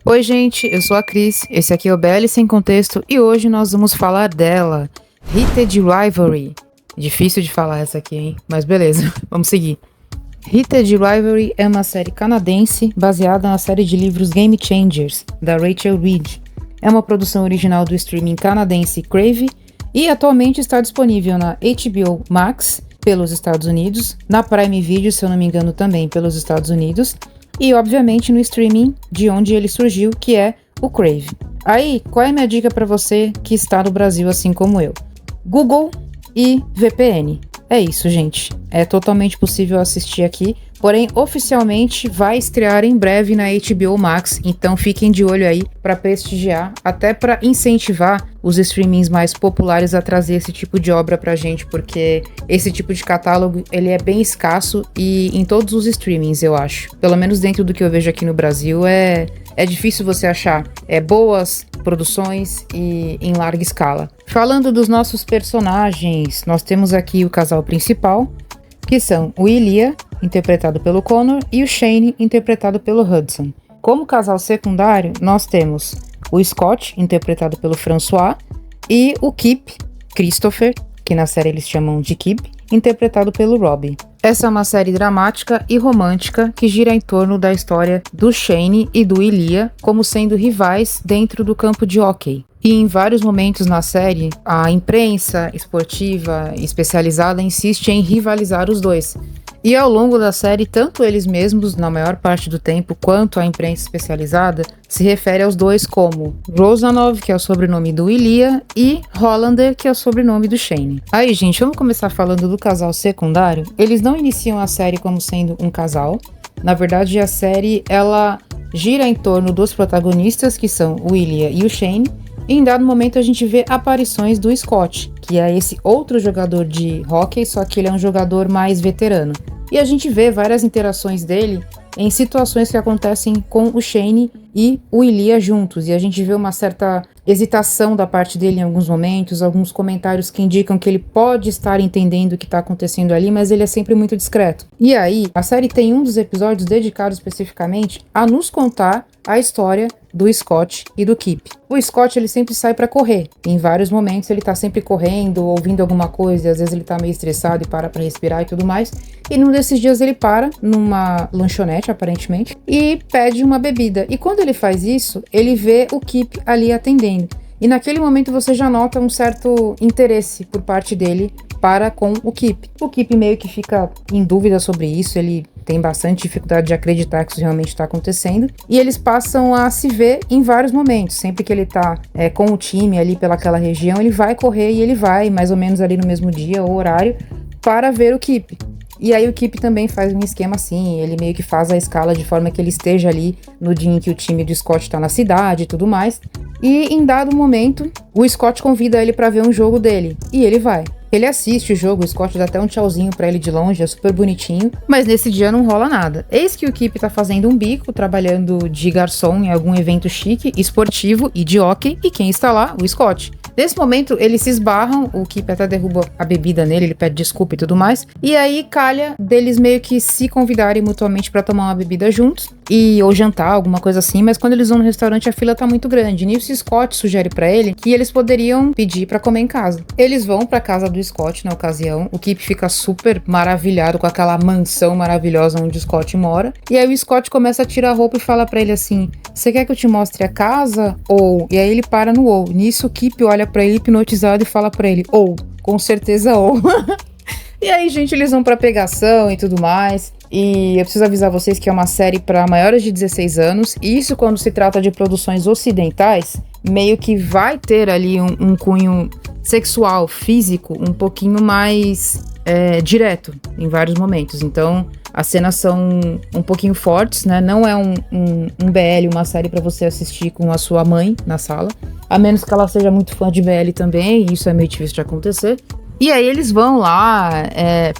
Oi, gente, eu sou a Cris, esse aqui é o BL Sem Contexto e hoje nós vamos falar dela, Heated Rivalry. Difícil de falar essa aqui, hein? Mas beleza, vamos seguir. Heated Rivalry é uma série canadense baseada na série de livros Game Changers, da Rachel Reed. É uma produção original do streaming canadense Crave e atualmente está disponível na HBO Max, pelos Estados Unidos, na Prime Video, se eu não me engano, também pelos Estados Unidos, e obviamente no streaming de onde ele surgiu, que é o Crave. Aí, qual é a minha dica para você que está no Brasil assim como eu? Google e VPN. É isso, gente. É totalmente possível assistir aqui, porém oficialmente vai estrear em breve na HBO Max, então fiquem de olho aí para prestigiar, até para incentivar os streamings mais populares a trazer esse tipo de obra pra gente, porque esse tipo de catálogo ele é bem escasso e em todos os streamings, eu acho. Pelo menos dentro do que eu vejo aqui no Brasil, é difícil você achar boas produções e em larga escala. Falando dos nossos personagens, nós temos aqui o casal principal, que são o Ilia, interpretado pelo Connor, e o Shane, interpretado pelo Hudson. Como casal secundário, nós temos o Scott, interpretado pelo François, e o Kip, Christopher, que na série eles chamam de Kip, interpretado pelo Robbie. Essa é uma série dramática e romântica que gira em torno da história do Shane e do Ilia como sendo rivais dentro do campo de hóquei. E em vários momentos na série, a imprensa esportiva especializada insiste em rivalizar os dois. E ao longo da série, tanto eles mesmos, na maior parte do tempo, quanto a imprensa especializada, se refere aos dois como Rosanov, que é o sobrenome do Ilia, e Hollander, que é o sobrenome do Shane. Aí, gente, vamos começar falando do casal secundário. Eles não iniciam a série como sendo um casal. Na verdade, a série, ela gira em torno dos protagonistas, que são o Ilia e o Shane. E em dado momento a gente vê aparições do Scott, que é esse outro jogador de hóquei, só que ele é um jogador mais veterano. E a gente vê várias interações dele em situações que acontecem com o Shane e o Ilia juntos. E a gente vê uma certa hesitação da parte dele em alguns momentos, alguns comentários que indicam que ele pode estar entendendo o que está acontecendo ali, mas ele é sempre muito discreto. E aí, a série tem um dos episódios dedicado especificamente a nos contar a história do Scott e do Kip. O Scott, ele sempre sai pra correr. Em vários momentos ele tá sempre correndo, ouvindo alguma coisa, e às vezes ele tá meio estressado e para pra respirar e tudo mais. E num desses dias ele para numa lanchonete, aparentemente, e pede uma bebida. E quando ele faz isso, ele vê o Kip ali atendendo. E naquele momento você já nota um certo interesse por parte dele para com o Kip. O Kip meio que fica em dúvida sobre isso, ele tem bastante dificuldade de acreditar que isso realmente está acontecendo. E eles passam a se ver em vários momentos. Sempre que ele tá com o time ali pelaquela região, ele vai correr e ele vai mais ou menos ali no mesmo dia ou horário para ver o Kip. E aí o Kip também faz um esquema assim, ele meio que faz a escala de forma que ele esteja ali no dia em que o time do Scott tá na cidade e tudo mais. E em dado momento, o Scott convida ele para ver um jogo dele, e ele vai. Ele assiste o jogo, o Scott dá até um tchauzinho pra ele de longe, é super bonitinho, mas nesse dia não rola nada. Eis que o Kip tá fazendo um bico, trabalhando de garçom em algum evento chique, esportivo e de hóquei, e quem está lá? O Scott. Nesse momento, eles se esbarram, o Kip até derruba a bebida nele, ele pede desculpa e tudo mais, e aí calha deles meio que se convidarem mutuamente pra tomar uma bebida juntos, ou jantar, alguma coisa assim, mas quando eles vão no restaurante a fila tá muito grande. Nisso, Scott sugere pra ele que eles poderiam pedir pra comer em casa. Eles vão pra casa do Scott na ocasião, o Kip fica super maravilhado com aquela mansão maravilhosa onde o Scott mora, e aí o Scott começa a tirar a roupa e fala pra ele assim: você quer que eu te mostre a casa? Ou? E aí ele para no ou. Nisso o Kip olha pra ele hipnotizado e fala pra ele: ou, com certeza ou. E aí, gente, eles vão pra pegação e tudo mais. E eu preciso avisar vocês que é uma série para maiores de 16 anos. E isso, quando se trata de produções ocidentais, meio que vai ter ali um cunho sexual, físico, um pouquinho mais direto em vários momentos. Então, as cenas são um pouquinho fortes, né? Não é um BL, uma série para você assistir com a sua mãe na sala. A menos que ela seja muito fã de BL também, e isso é meio difícil de acontecer. E aí eles vão lá,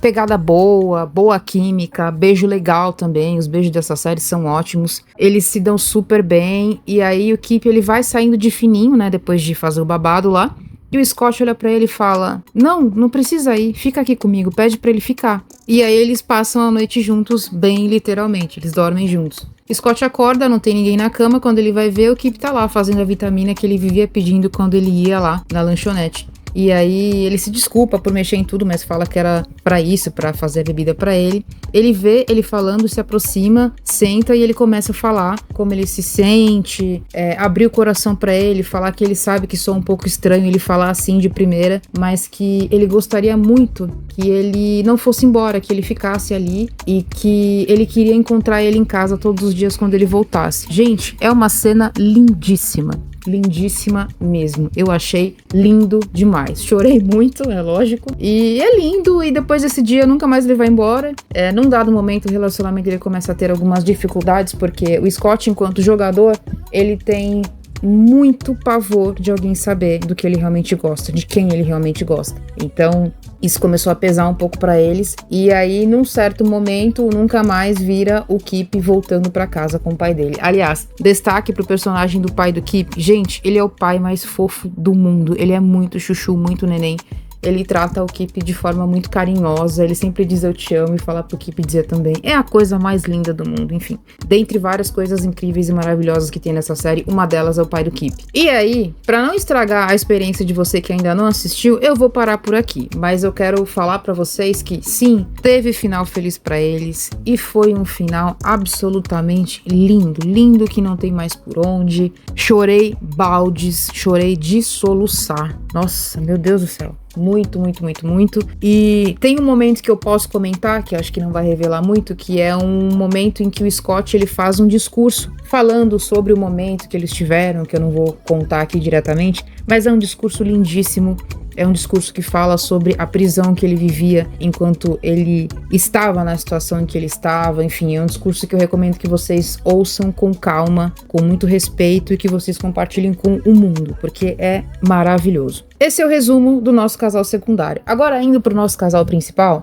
pegada boa, boa química, beijo legal também, os beijos dessa série são ótimos, eles se dão super bem, e aí o Kip ele vai saindo de fininho, né, depois de fazer o babado lá, e o Scott olha pra ele e fala: não precisa ir, fica aqui comigo, pede pra ele ficar. E aí eles passam a noite juntos, bem literalmente, eles dormem juntos. Scott acorda, não tem ninguém na cama, quando ele vai ver, o Kip tá lá fazendo a vitamina que ele vivia pedindo quando ele ia lá na lanchonete. E aí ele se desculpa por mexer em tudo, mas fala que era pra isso, pra fazer a bebida pra ele. Ele vê ele falando, se aproxima, senta e ele começa a falar como ele se sente, abrir o coração pra ele, falar que ele sabe que sou um pouco estranho ele falar assim de primeira, mas que ele gostaria muito que ele não fosse embora, que ele ficasse ali e que ele queria encontrar ele em casa todos os dias quando ele voltasse. Gente, é uma cena lindíssima. Lindíssima mesmo. Eu achei lindo demais. Chorei muito, é lógico. E é lindo. E depois desse dia, nunca mais ele vai embora. Num dado momento, o relacionamento ele começa a ter algumas dificuldades, porque o Scott, enquanto jogador, ele tem muito pavor de alguém saber do que ele realmente gosta, de quem ele realmente gosta. Então, isso começou a pesar um pouco pra eles. E aí, num certo momento, nunca mais vira o Kip voltando pra casa com o pai dele. Aliás, destaque pro personagem do pai do Kip. Gente, ele é o pai mais fofo do mundo. Ele é muito chuchu, muito neném. Ele trata o Kip de forma muito carinhosa, ele sempre diz eu te amo e fala pro Kip dizer também. É a coisa mais linda do mundo, enfim. Dentre várias coisas incríveis e maravilhosas que tem nessa série, uma delas é o pai do Kip. E aí, pra não estragar a experiência de você que ainda não assistiu, eu vou parar por aqui. Mas eu quero falar pra vocês que, sim, teve final feliz pra eles e foi um final absolutamente lindo. Lindo que não tem mais por onde. Chorei baldes, chorei de soluçar. Nossa, meu Deus do céu. Muito, muito, muito, muito. E tem um momento que eu posso comentar, que eu acho que não vai revelar muito, que é um momento em que o Scott ele faz um discurso falando sobre o momento que eles tiveram, que eu não vou contar aqui diretamente, mas é um discurso lindíssimo. É um discurso que fala sobre a prisão que ele vivia enquanto ele estava na situação em que ele estava. Enfim, é um discurso que eu recomendo que vocês ouçam com calma, com muito respeito e que vocês compartilhem com o mundo, porque é maravilhoso. Esse é o resumo do nosso casal secundário. Agora, indo pro nosso casal principal.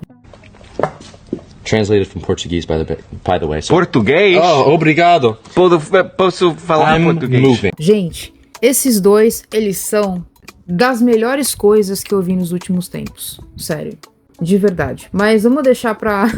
Translated from Portuguese, by the way. So... Português? Oh, obrigado. Posso falar português? Moving. Gente, esses dois, eles são das melhores coisas que eu vi nos últimos tempos. Sério. De verdade. Mas vamos deixar pra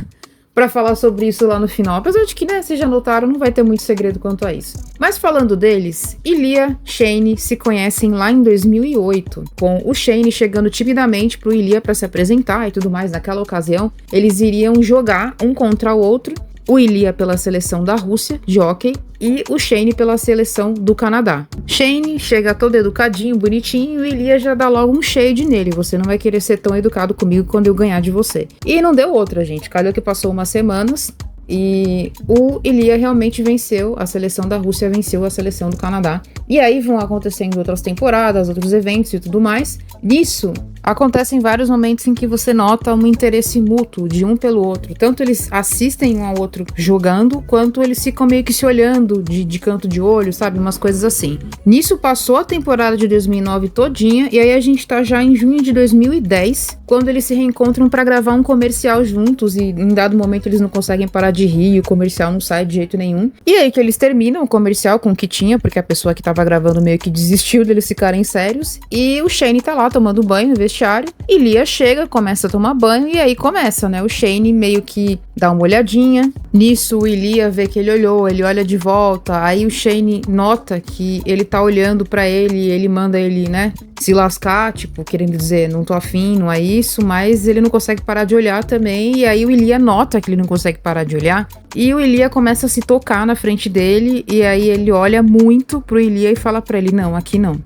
falar sobre isso lá no final. Apesar de que, né, vocês já notaram, não vai ter muito segredo quanto a isso. Mas falando deles, Ilia e Shane se conhecem lá em 2008, com o Shane chegando timidamente pro Ilia pra se apresentar e tudo mais. Naquela ocasião, eles iriam jogar um contra o outro. O Ilia pela seleção da Rússia, de hóquei, e o Shane pela seleção do Canadá. Shane chega todo educadinho, bonitinho, e Ilia já dá logo um shade nele. Você não vai querer ser tão educado comigo quando eu ganhar de você. E não deu outra, gente. Calhou que passou umas semanas e o Ilia realmente venceu, a seleção da Rússia venceu a seleção do Canadá. E aí vão acontecendo outras temporadas, outros eventos e tudo mais. Nisso, acontecem vários momentos em que você nota um interesse mútuo de um pelo outro. Tanto eles assistem um ao outro jogando, quanto eles ficam meio que se olhando de canto de olho, sabe? Umas coisas assim. Nisso passou a temporada de 2009 todinha, e aí a gente tá já em junho de 2010, quando eles se reencontram pra gravar um comercial juntos, e em dado momento eles não conseguem parar de rir, e o comercial não sai de jeito nenhum. E aí que eles terminam o comercial com o que tinha, porque a pessoa que tava gravando meio que desistiu deles ficarem sérios, e o Shane tá lá tomando banho no vestiário, e Lia chega, começa a tomar banho, e aí começa, né? O Shane meio que dá uma olhadinha. Nisso, o Ilia vê que ele olhou, ele olha de volta, aí o Shane nota que ele tá olhando pra ele, e ele manda ele, né, se lascar, tipo, querendo dizer, não tô afim, não é isso, mas ele não consegue parar de olhar também, e aí o Ilia nota que ele não consegue parar de olhar, e o Ilia começa a se tocar na frente dele, e aí ele olha muito pro Ilia e fala pra ele, não, aqui não.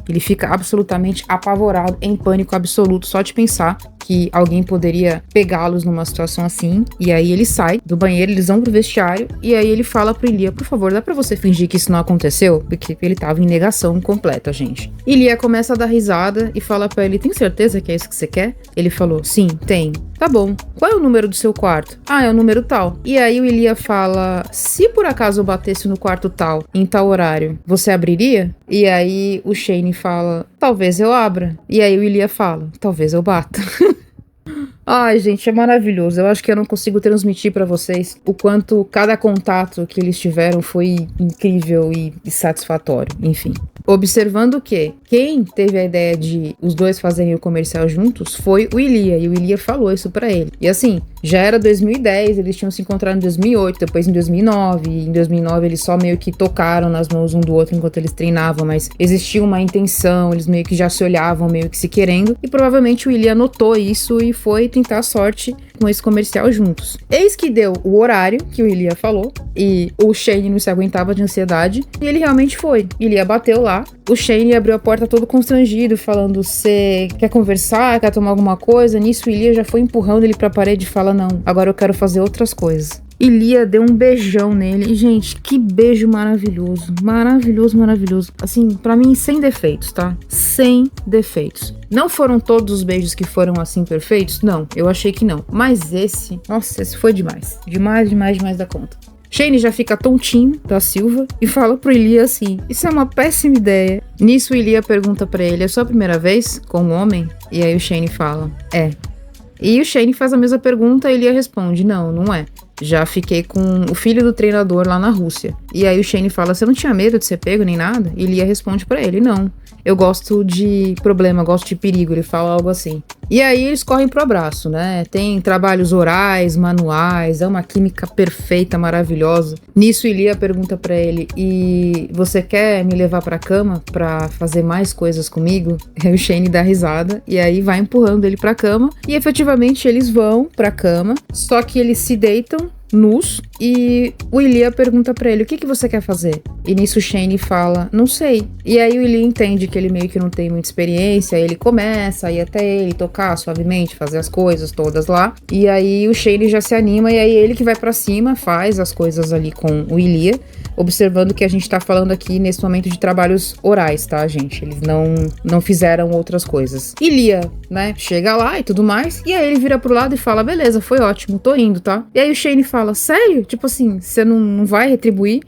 Ele fica absolutamente apavorado, em pânico absoluto, só de pensar que alguém poderia pegá-los numa situação assim. E aí ele sai do banheiro, eles vão pro vestiário, e aí ele fala pro Ilia, por favor, dá pra você fingir que isso não aconteceu? Porque ele tava em negação completa, gente. Ilia começa a dar risada e fala pra ele, tem certeza que é isso que você quer? Ele falou, sim, tem. Tá bom. Qual é o número do seu quarto? Ah, é o número tal. E aí o Ilia fala, se por acaso eu batesse no quarto tal, em tal horário, você abriria? E aí o Shane fala, talvez eu abra. E aí o Ilia fala, talvez eu bata. Ai, gente, é maravilhoso. Eu acho que eu não consigo transmitir pra vocês o quanto cada contato que eles tiveram foi incrível e satisfatório. Enfim. Observando que quem teve a ideia de os dois fazerem o comercial juntos foi o Ilia, e o Ilia falou isso pra ele. E assim, já era 2010, eles tinham se encontrado em 2008, depois em 2009, e em 2009 eles só meio que tocaram nas mãos um do outro enquanto eles treinavam, mas existia uma intenção, eles meio que já se olhavam, meio que se querendo, e provavelmente o Ilia notou isso e foi tentar a sorte com esse comercial juntos. Eis que deu o horário que o Ilia falou, e o Shane não se aguentava de ansiedade, e ele realmente foi. Ilia bateu lá, o Shane abriu a porta todo constrangido, falando: "Você quer conversar, quer tomar alguma coisa?" Nisso o Ilia já foi empurrando ele pra parede e fala: "Não, agora eu quero fazer outras coisas." Ilia deu um beijão nele. E, gente, que beijo maravilhoso. Maravilhoso, maravilhoso. Assim, pra mim, sem defeitos, tá? Sem defeitos. Não foram todos os beijos que foram assim perfeitos? Não, eu achei que não. Mas esse, nossa, esse foi demais. Demais, demais, demais da conta. Shane já fica tontinho da Silva e fala pro Ilia assim: "Isso é uma péssima ideia." Nisso o Ilia pergunta pra ele: "É sua primeira vez com um homem?" E aí o Shane fala: "É." E o Shane faz a mesma pergunta e Ilia responde: "Não, não é. Já fiquei com o filho do treinador lá na Rússia." E aí o Shane fala: "Você não tinha medo de ser pego nem nada?" E Ilia responde pra ele: "Não. Eu gosto de problema, gosto de perigo." Ele fala algo assim. E aí eles correm pro abraço, né? Tem trabalhos orais, manuais, é uma química perfeita, maravilhosa. Nisso Ilia pergunta pra ele: "E você quer me levar pra cama pra fazer mais coisas comigo?" Aí o Shane dá risada e aí vai empurrando ele pra cama. E efetivamente eles vão pra cama, só que eles se deitam nus, e o Ilia pergunta pra ele: "O que você quer fazer?" E nisso o Shane fala: "Não sei." E aí o Ilia entende que ele meio que não tem muita experiência, ele começa a ir até ele, tocar suavemente, fazer as coisas todas lá, e aí o Shane já se anima, e aí ele que vai pra cima, faz as coisas ali com o Ilia, observando que a gente tá falando aqui nesse momento de trabalhos orais, tá, gente? Eles não fizeram outras coisas. Ilia, né, chega lá e tudo mais, e aí ele vira pro lado e fala: "Beleza, foi ótimo, tô indo, tá?" E aí o Shane fala: "Sério? Tipo assim, você não vai retribuir?"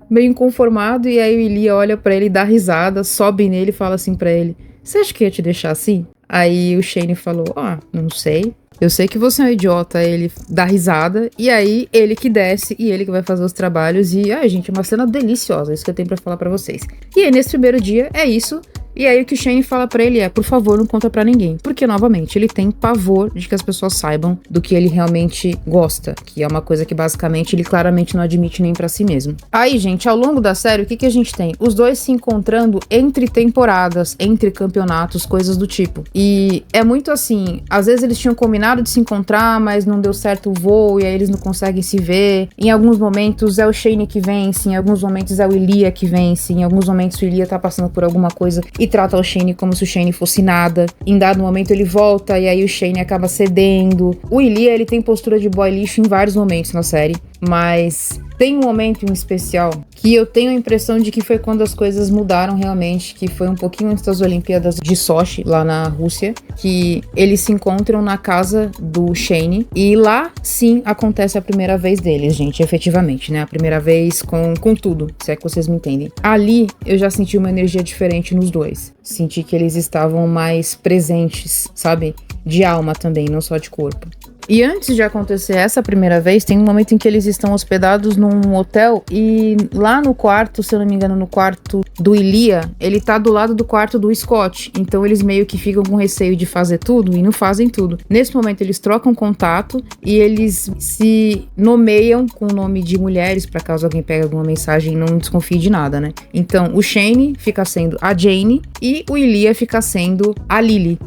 Meio inconformado, e aí o Ilia olha pra ele, dá risada, sobe nele e fala assim pra ele: "Você acha que ia te deixar assim?" Aí o Shane falou: "Não sei. Eu sei que você é um idiota." Ele dá risada, e aí ele que desce e ele que vai fazer os trabalhos. E, gente, é uma cena deliciosa, isso que eu tenho pra falar pra vocês. E aí, nesse primeiro dia, é isso. E aí o que o Shane fala pra ele é: "Por favor, não conta pra ninguém." Porque, novamente, ele tem pavor de que as pessoas saibam do que ele realmente gosta, que é uma coisa que, basicamente, ele claramente não admite nem pra si mesmo. Aí, gente, ao longo da série, o que a gente tem? Os dois se encontrando entre temporadas, entre campeonatos, coisas do tipo. E é muito assim, às vezes eles tinham combinado de se encontrar, mas não deu certo o voo, e aí eles não conseguem se ver. Em alguns momentos é o Shane que vence, em alguns momentos é o Ilia que vence, em alguns momentos o Ilia tá passando por alguma coisa e trata o Shane como se o Shane fosse nada. Em dado momento ele volta e aí o Shane acaba cedendo. O Ilia, ele tem postura de boy lixo em vários momentos na série, mas tem um momento em especial que eu tenho a impressão de que foi quando as coisas mudaram realmente, que foi um pouquinho antes das Olimpíadas de Sochi, lá na Rússia, que eles se encontram na casa do Shane, e lá sim acontece a primeira vez deles, gente, efetivamente, né? A primeira vez com tudo, se é que vocês me entendem. Ali eu já senti uma energia diferente nos dois. Senti que eles estavam mais presentes, sabe? De alma também, não só de corpo. E antes de acontecer essa primeira vez, tem um momento em que eles estão hospedados num hotel, e lá no quarto, se eu não me engano, no quarto do Ilia, ele tá do lado do quarto do Scott. Então eles meio que ficam com receio de fazer tudo e não fazem tudo. Nesse momento eles trocam contato e eles se nomeiam com o nome de mulheres, pra caso alguém pegue alguma mensagem e não desconfie de nada, né? Então o Shane fica sendo a Jane e o Ilia fica sendo a Lily.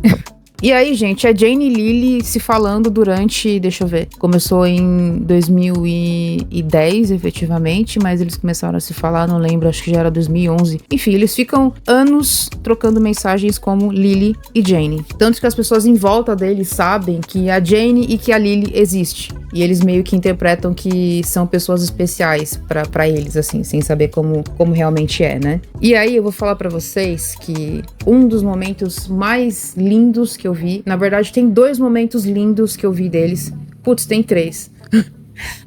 E aí, gente, a Jane e Lily se falando durante, deixa eu ver, começou em 2010, efetivamente, mas eles começaram a se falar, não lembro, acho que já era 2011. Enfim, eles ficam anos trocando mensagens como Lily e Jane. Tanto que as pessoas em volta deles sabem que a Jane e que a Lily existe. E eles meio que interpretam que são pessoas especiais pra eles, assim, sem saber como realmente é, né? E aí eu vou falar pra vocês que um dos momentos mais lindos que eu vi, na verdade tem 2 momentos lindos que eu vi deles. Putz, tem 3.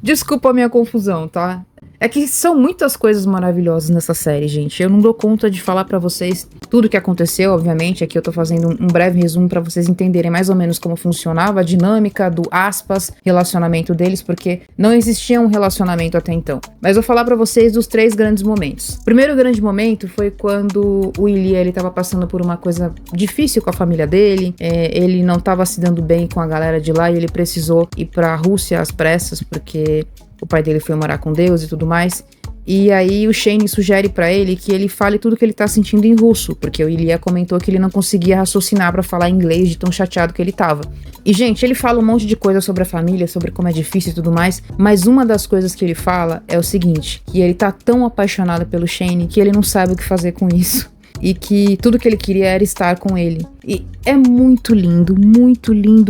Desculpa a minha confusão, tá? É que são muitas coisas maravilhosas nessa série, gente. Eu não dou conta de falar pra vocês tudo que aconteceu, obviamente. Aqui eu tô fazendo um breve resumo pra vocês entenderem mais ou menos como funcionava a dinâmica do aspas relacionamento deles, porque não existia um relacionamento até então. Mas eu vou falar pra vocês dos 3 grandes momentos. O primeiro grande momento foi quando o Ilya, ele tava passando por uma coisa difícil com a família dele. Ele não tava se dando bem com a galera de lá e ele precisou ir pra Rússia às pressas, porque o pai dele foi morar com Deus e tudo mais. E aí o Shane sugere pra ele que ele fale tudo que ele tá sentindo em russo, porque o Ilya comentou que ele não conseguia raciocinar pra falar inglês de tão chateado que ele tava. E, gente, ele fala um monte de coisa sobre a família, sobre como é difícil e tudo mais, mas uma das coisas que ele fala é o seguinte, que ele tá tão apaixonado pelo Shane que ele não sabe o que fazer com isso. E que tudo que ele queria era estar com ele. E é muito lindo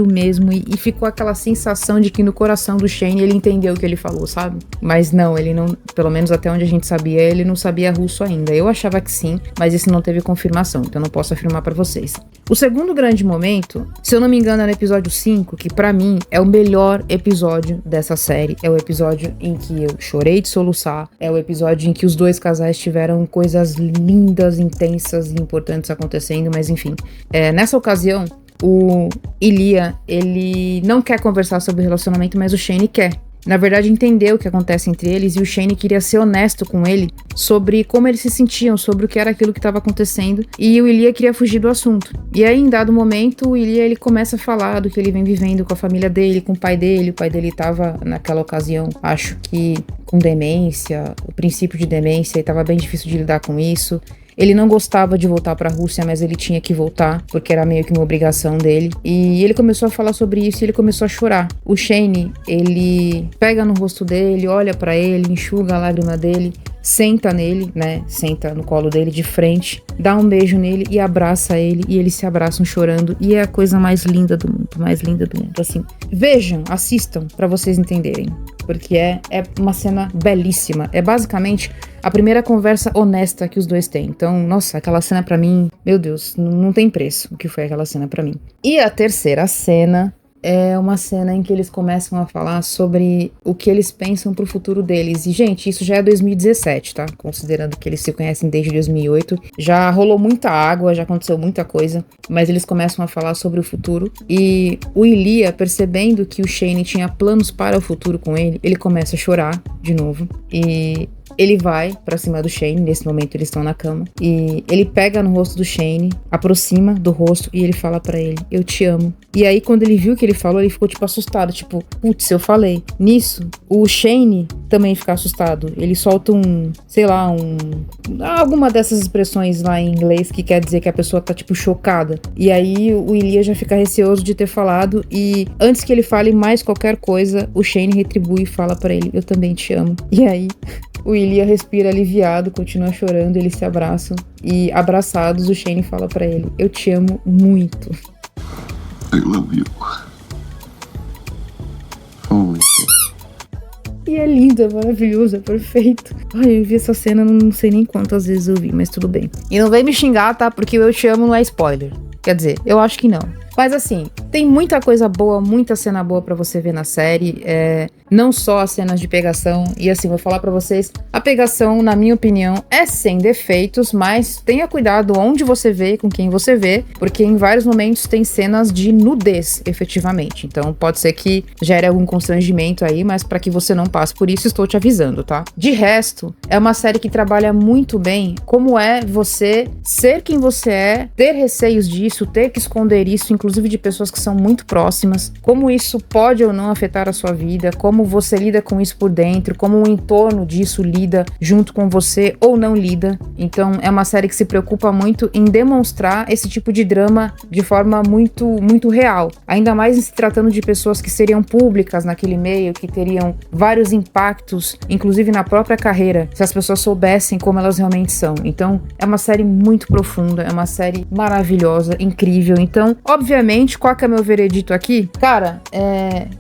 mesmo. E ficou aquela sensação de que no coração do Shane ele entendeu o que ele falou, sabe? Mas não, ele não, pelo menos até onde a gente sabia, ele não sabia russo ainda. Eu achava que sim, mas isso não teve confirmação, então não posso afirmar pra vocês. O segundo grande momento, se eu não me engano, é no episódio 5, que pra mim é o melhor episódio dessa série. É o episódio em que eu chorei de soluçar. É o episódio em que os 2 casais tiveram coisas lindas, intensas e importantes acontecendo, mas enfim. Nessa ocasião, o Ilya, ele não quer conversar sobre o relacionamento, mas o Shane quer. Na verdade, entendeu o que acontece entre eles e o Shane queria ser honesto com ele sobre como eles se sentiam, sobre o que era aquilo que estava acontecendo, e o Ilya queria fugir do assunto. E aí, em dado momento, o Ilya, ele começa a falar do que ele vem vivendo com a família dele, com o pai dele. O pai dele estava, naquela ocasião, acho que com demência, o princípio de demência, e estava bem difícil de lidar com isso. Ele não gostava de voltar pra Rússia, mas ele tinha que voltar, porque era meio que uma obrigação dele. E ele começou a falar sobre isso e ele começou a chorar. O Shane, ele pega no rosto dele, olha pra ele, enxuga a lágrima dele, senta nele, né? Senta no colo dele de frente, dá um beijo nele e abraça ele. E eles se abraçam chorando. E é a coisa mais linda do mundo, assim. Vejam, assistam pra vocês entenderem. Porque é uma cena belíssima. É basicamente a primeira conversa honesta que os 2 têm. Então, nossa, aquela cena pra mim, meu Deus, não tem preço o que foi aquela cena pra mim. E a terceira cena é uma cena em que eles começam a falar sobre o que eles pensam pro futuro deles. E, gente, isso já é 2017, tá? Considerando que eles se conhecem desde 2008. Já rolou muita água, já aconteceu muita coisa. Mas eles começam a falar sobre o futuro. E o Ilya, percebendo que o Shane tinha planos para o futuro com ele, ele começa a chorar de novo. E ele vai pra cima do Shane, nesse momento eles estão na cama, e ele pega no rosto do Shane, aproxima do rosto e ele fala pra ele, eu te amo. E aí quando ele viu o que ele falou, ele ficou tipo assustado, tipo, putz, eu falei. Nisso, o Shane também fica assustado, ele solta alguma dessas expressões lá em inglês que quer dizer que a pessoa tá tipo chocada. E aí o Ilya já fica receoso de ter falado e antes que ele fale mais qualquer coisa, o Shane retribui e fala pra ele, eu também te amo. E aí o Ilya respira aliviado, continua chorando, eles se abraçam e, abraçados, o Shane fala pra ele, eu te amo muito. I love you. Holy shit. E é lindo, é maravilhoso, é perfeito. Ai, eu vi essa cena, não sei nem quantas vezes eu vi, mas tudo bem. E não vem me xingar, tá? Porque o eu te amo não é spoiler. Quer dizer, eu acho que não. Mas assim, tem muita coisa boa, muita cena boa pra você ver na série. Não só as cenas de pegação. E assim, vou falar pra vocês, a pegação, na minha opinião, é sem defeitos, mas tenha cuidado onde você vê, com quem você vê, porque em vários momentos tem cenas de nudez, efetivamente. Então pode ser que gere algum constrangimento aí, mas pra que você não passe por isso, estou te avisando, tá? De resto, é uma série que trabalha muito bem como é você ser quem você é, ter receios disso, ter que esconder isso, inclusive de pessoas que são muito próximas, como isso pode ou não afetar a sua vida, como você lida com isso por dentro, como o entorno disso lida junto com você ou não lida. Então é uma série que se preocupa muito em demonstrar esse tipo de drama de forma muito, muito real, ainda mais em se tratando de pessoas que seriam públicas naquele meio, que teriam vários impactos, inclusive na própria carreira, se as pessoas soubessem como elas realmente são. Então é uma série muito profunda, é uma série maravilhosa, incrível. Então, obviamente, qual que é meu veredito aqui? Cara,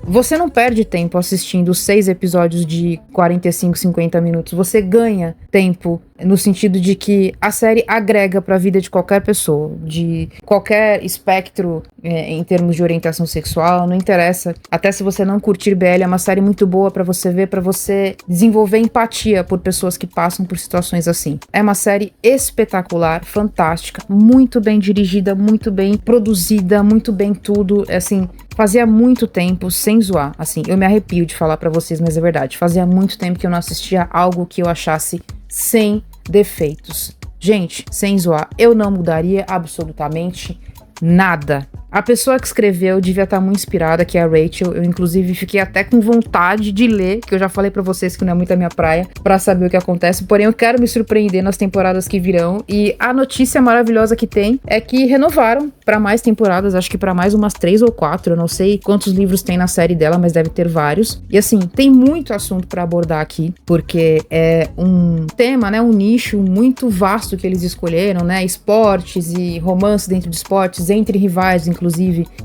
você não perde tempo assistindo 6 episódios de 45, 50 minutos. Você ganha tempo no sentido de que a série agrega pra vida de qualquer pessoa, de qualquer espectro em termos de orientação sexual, não interessa. Até se você não curtir BL, é uma série muito boa pra você ver, pra você desenvolver empatia por pessoas que passam por situações assim. É uma série espetacular, fantástica, muito bem dirigida, muito bem produzida, muito bem tudo, assim, fazia muito tempo, sem zoar, assim, eu me arrepio de falar pra vocês, mas é verdade, fazia muito tempo que eu não assistia algo que eu achasse sem defeitos. Gente, sem zoar, eu não mudaria absolutamente nada. A pessoa que escreveu devia estar muito inspirada, que é a Rachel. Eu, inclusive, fiquei até com vontade de ler, que eu já falei pra vocês que não é muito a minha praia, pra saber o que acontece. Porém, eu quero me surpreender nas temporadas que virão. E a notícia maravilhosa que tem é que renovaram pra mais temporadas, acho que pra mais umas 3 ou 4. Eu não sei quantos livros tem na série dela, mas deve ter vários. E assim, tem muito assunto pra abordar aqui, porque é um tema, né, um nicho muito vasto que eles escolheram, né, esportes e romance dentro de esportes, entre rivais, inclusive,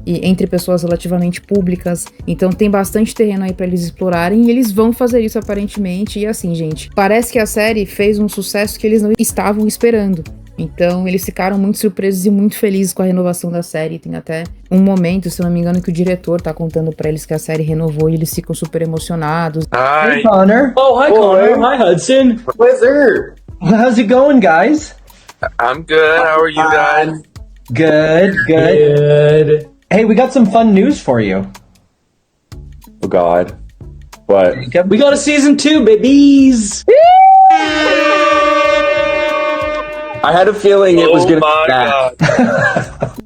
e entre pessoas relativamente públicas. Então tem bastante terreno aí pra eles explorarem e eles vão fazer isso aparentemente. E assim, gente, parece que a série fez um sucesso que eles não estavam esperando. Então eles ficaram muito surpresos e muito felizes com a renovação da série. Tem até um momento, se eu não me engano, que o diretor tá contando pra eles que a série renovou e eles ficam super emocionados. Hi. Connor. Oh, hi, Connor. Hi, Hudson. Wizard. How's it going, guys? I'm good. How are you guys? Good. Good. Hey, we got some fun news for you. Oh God. What? We got a season 2, babies. I had a feeling it was Oh gonna my be bad.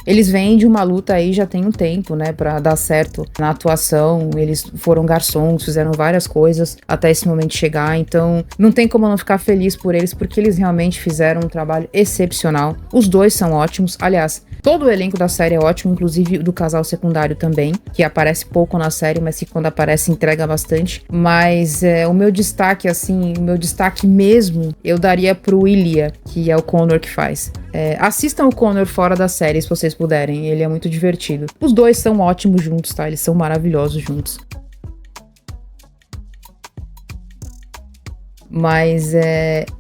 Eles vêm de uma luta aí já tem um tempo, né, pra dar certo na atuação. Eles foram garçons, fizeram várias coisas até esse momento chegar. Então, não tem como não ficar feliz por eles, porque eles realmente fizeram um trabalho excepcional. Os dois são ótimos. Aliás, todo o elenco da série é ótimo, inclusive do casal secundário também, que aparece pouco na série, mas que quando aparece entrega bastante. Mas o meu destaque, assim, o meu destaque mesmo, eu daria pro Ilia, que é o Connor que faz. Assistam o Connor fora da série, se vocês puderem, ele é muito divertido. Os dois são ótimos juntos, tá? Eles são maravilhosos juntos. Mas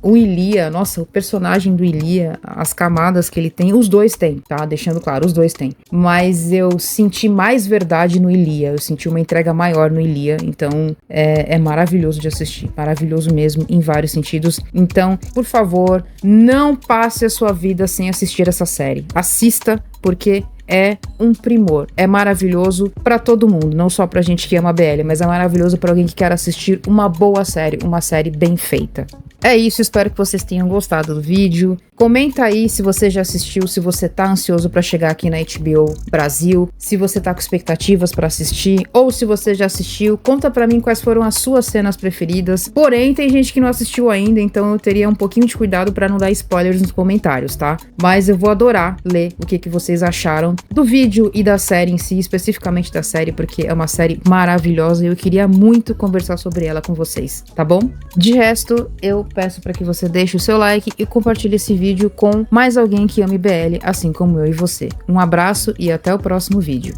o Ilia, nossa, o personagem do Ilia, as camadas que ele tem, os dois têm, tá? Deixando claro, os dois têm. Mas eu senti mais verdade no Ilia, eu senti uma entrega maior no Ilia, então é maravilhoso de assistir, maravilhoso mesmo, em vários sentidos. Então, por favor, não passe a sua vida sem assistir essa série. Assista, porque é um primor, é maravilhoso pra todo mundo, não só pra gente que ama BL, mas é maravilhoso pra alguém que quer assistir uma boa série, uma série bem feita. É isso, espero que vocês tenham gostado do vídeo. Comenta aí se você já assistiu, se você tá ansioso pra chegar aqui na HBO Brasil, se você tá com expectativas pra assistir, ou se você já assistiu, conta pra mim quais foram as suas cenas preferidas. Porém, tem gente que não assistiu ainda, então eu teria um pouquinho de cuidado pra não dar spoilers nos comentários, tá? Mas eu vou adorar ler o que vocês acharam do vídeo e da série em si, especificamente da série, porque é uma série maravilhosa e eu queria muito conversar sobre ela com vocês, tá bom? De resto, eu peço para que você deixe o seu like e compartilhe esse vídeo com mais alguém que ame BL, assim como eu e você. Um abraço e até o próximo vídeo.